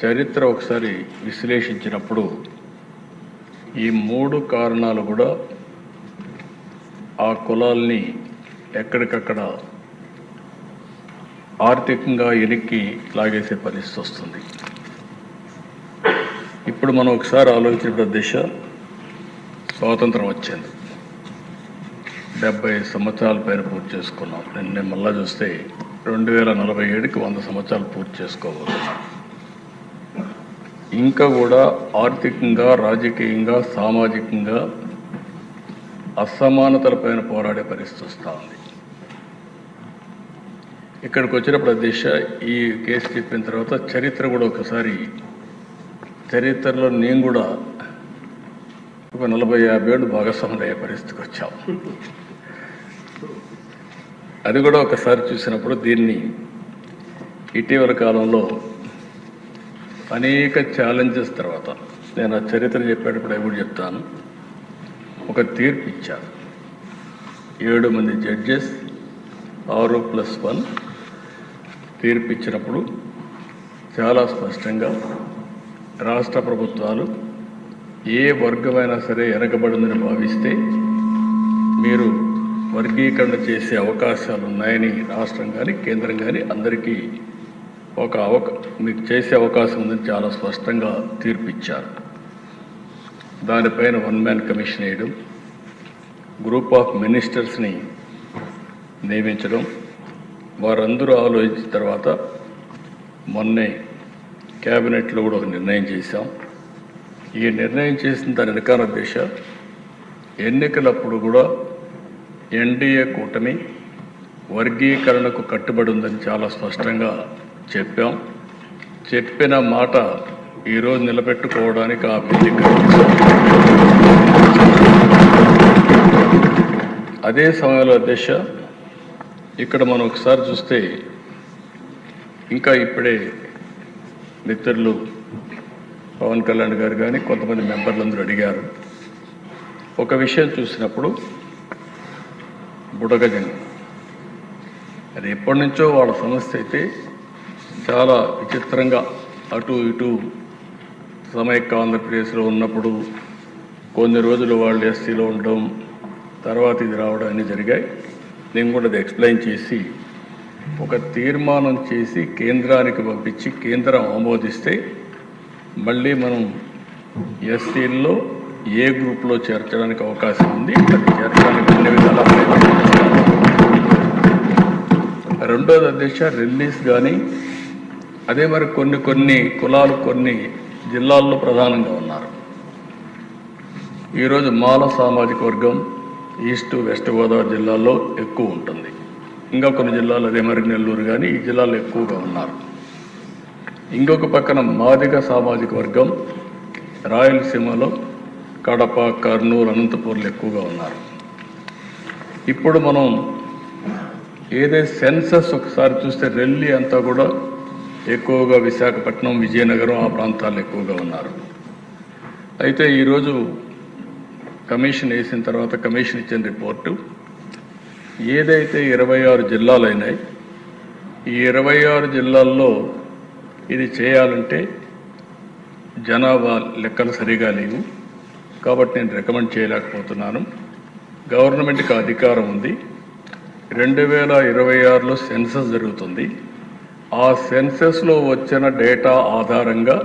చరిత్ర ఒకసారి విశ్లేషించినప్పుడు ఈ 3 కారణాలు కూడా ఆ కులాల్ని ఎక్కడికక్కడ ఆర్థికంగా ఎనికి లాగేసే పరిస్థితి వస్తుంది. ఇప్పుడు మనం ఒకసారి ఆలోచించిన దిశ స్వాతంత్రం వచ్చింది, 70 సంవత్సరాల పైన పూర్తి చేసుకున్నాం. నేను మళ్ళా చూస్తే 2047కి 100 సంవత్సరాలు పూర్తి చేసుకోబోతున్నాం. ఇంకా కూడా ఆర్థికంగా, రాజకీయంగా, సామాజికంగా అసమానతలపైన పోరాడే పరిస్థితి వస్తూ ఉంది. ఇక్కడికి వచ్చినప్పుడు దిశ ఈ కేసు చెప్పిన తర్వాత చరిత్ర కూడా ఒకసారి, చరిత్రలో నేను కూడా ఒక 40-50 ఏళ్ళు భాగస్వాములు అయ్యే పరిస్థితికి వచ్చాం. అది కూడా ఒకసారి చూసినప్పుడు దీన్ని ఇటీవల కాలంలో అనేక ఛాలెంజెస్ తర్వాత, నేను ఆ చరిత్ర చెప్పేటప్పుడు అవి కూడా చెప్తాను, ఒక తీర్పు ఇచ్చారు. 7 మంది జడ్జెస్ 6+1 తీర్పు ఇచ్చినప్పుడు చాలా స్పష్టంగా రాష్ట్ర ప్రభుత్వాలు ఏ వర్గమైనా సరే వెనకబడిందని భావిస్తే మీరు వర్గీకరణ చేసే అవకాశాలు ఉన్నాయని రాష్ట్రం కానీ కేంద్రం కానీ అందరికీ మీకు చేసే అవకాశం ఉందని చాలా స్పష్టంగా తీర్పు ఇచ్చారు. దానిపైన 1 మ్యాన్ కమిషన్ వేయడం, గ్రూప్ ఆఫ్ మినిస్టర్స్ని నియమించడం, వారందరూ ఆలోచించిన తర్వాత మొన్నే క్యాబినెట్లో కూడా ఒక నిర్ణయం చేశాం. ఈ నిర్ణయం చేసిన దాని వెనకాల దిశ ఎన్నికలప్పుడు కూడా ఎన్డీఏ కూటమి వర్గీకరణకు కట్టుబడి ఉందని చాలా స్పష్టంగా చెప్పాం. చెప్పిన మాట ఈరోజు నిలబెట్టుకోవడానికి ఆ బిల్లు. అదే సమయంలో దిశ ఇక్కడ మనం ఒకసారి చూస్తే ఇంకా ఇప్పుడే మిత్రులు పవన్ కళ్యాణ్ గారు కానీ కొంతమంది మెంబర్లందరూ అడిగారు. ఒక విషయం చూసినప్పుడు బుడగజంగం అది ఎప్పటి నుంచో వాళ్ళ సమస్య అయితే చాలా విచిత్రంగా అటు ఇటు సమైక్య ఆంధ్రప్రదేశ్లో ఉన్నప్పుడు కొన్ని రోజులు వాళ్ళు ఎస్సీలో ఉండడం, తర్వాత ఇది రావడం అన్నీ జరిగాయి. నేను కూడా అది ఎక్స్ప్లెయిన్ చేసి ఒక తీర్మానం చేసి కేంద్రానికి పంపించి కేంద్రం ఆమోదిస్తే మళ్ళీ మనం ఎస్సీల్లో ఏ గ్రూప్లో చేర్చడానికి అవకాశం ఉంది, అది చేర్చడానికి అన్ని విధాలా రెండోది అధ్యక్ష రిలీజ్ కానీ అదే మరి కొన్ని కులాలు కొన్ని జిల్లాల్లో ప్రధానంగా ఉన్నారు. ఈరోజు మాల సామాజిక వర్గం ఈస్ట్ వెస్ట్ గోదావరి జిల్లాల్లో ఎక్కువ ఉంటుంది. ఇంకా కొన్ని జిల్లాలు అదే మరి నెల్లూరు కానీ ఈ జిల్లాలో ఎక్కువగా ఉన్నారు. ఇంకొక పక్కన మాదిగ సామాజిక వర్గం రాయలసీమలో కడప, కర్నూలు, అనంతపూర్లు ఎక్కువగా ఉన్నారు. ఇప్పుడు మనం ఏదైతే సెన్సస్ ఒకసారి చూస్తే రెల్లి అంతా కూడా ఎక్కువగా విశాఖపట్నం, విజయనగరం ఆ ప్రాంతాల్లో ఎక్కువగా ఉన్నారు. అయితే ఈరోజు కమిషన్ వేసిన తర్వాత కమిషన్ ఇచ్చిన రిపోర్టు ఏదైతే 26 జిల్లాలు అయినాయి, ఈ 26 జిల్లాల్లో ఇది చేయాలంటే జనాభా లెక్కలు సరిగా లేవు కాబట్టి నేను రికమెండ్ చేయలేకపోతున్నాను. గవర్నమెంట్కి అధికారం ఉంది. 2026లో సెన్సస్ జరుగుతుంది. ఆ సెన్సస్లో వచ్చిన డేటా ఆధారంగా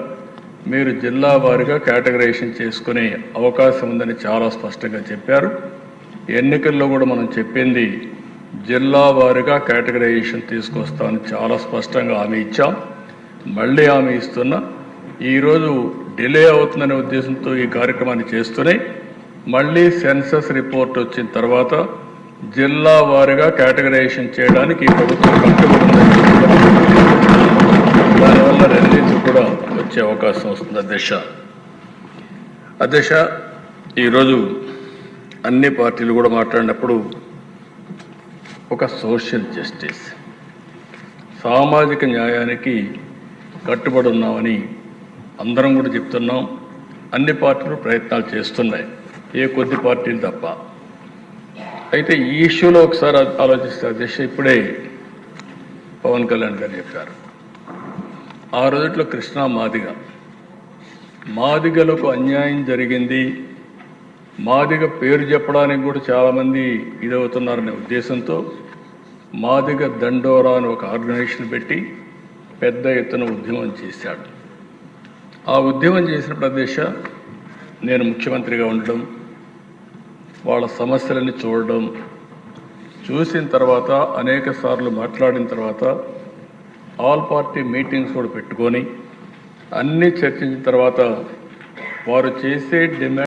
మీరు జిల్లా వారీగా కేటగరైజేషన్ చేసుకునే అవకాశం ఉందని చాలా స్పష్టంగా చెప్పారు. ఎన్నికల్లో కూడా మనం చెప్పింది జిల్లా వారీగా కేటగరైజేషన్ తీసుకొస్తామని చాలా స్పష్టంగా హామీ ఇచ్చాం. మళ్ళీ హామీ ఇస్తున్నా. ఈరోజు డిలే అవుతుందనే ఉద్దేశంతో ఈ కార్యక్రమాన్ని చేస్తూనే మళ్ళీ సెన్సస్ రిపోర్ట్ వచ్చిన తర్వాత జిల్లా వారీగా కేటగరైజేషన్ చేయడానికి ఈ ప్రభుత్వం కట్టుబడి ఉందని దానివల్ల రిలీజ్ కూడా వచ్చే అవకాశం వస్తుంది. అధ్యక్ష ఈరోజు అన్ని పార్టీలు కూడా మాట్లాడినప్పుడు ఒక సోషల్ జస్టిస్, సామాజిక న్యాయానికి కట్టుబడి ఉన్నామని అందరం కూడా చెప్తున్నాం. అన్ని పార్టీలు ప్రయత్నాలు చేస్తున్నాయి, ఏ కొద్ది పార్టీలు తప్ప. అయితే ఈ ఇష్యూలో ఒకసారి ఆలోచిస్తే అధ్యక్ష ఇప్పుడే పవన్ కళ్యాణ్ గారు చెప్పారు ఆ రోజుల్లో కృష్ణా మాదిగలకు అన్యాయం జరిగింది, మాదిగ పేరు చెప్పడానికి కూడా చాలామంది ఇదవుతున్నారనే ఉద్దేశంతో మాదిగ దండోరా అని ఒక ఆర్గనైజేషన్ పెట్టి పెద్ద ఎత్తున ఉద్యమం చేశాడు. ఆ ఉద్యమం చేసిన ప్రదేశ నేను ముఖ్యమంత్రిగా ఉండడం, వాళ్ళ సమస్యలని చూడడం, చూసిన తర్వాత అనేక సార్లు మాట్లాడిన తర్వాత ఆల్ పార్టీ మీటింగ్స్ కూడా పెట్టుకొని అన్నీ చర్చించిన తర్వాత వారు చేసే డిమాండ్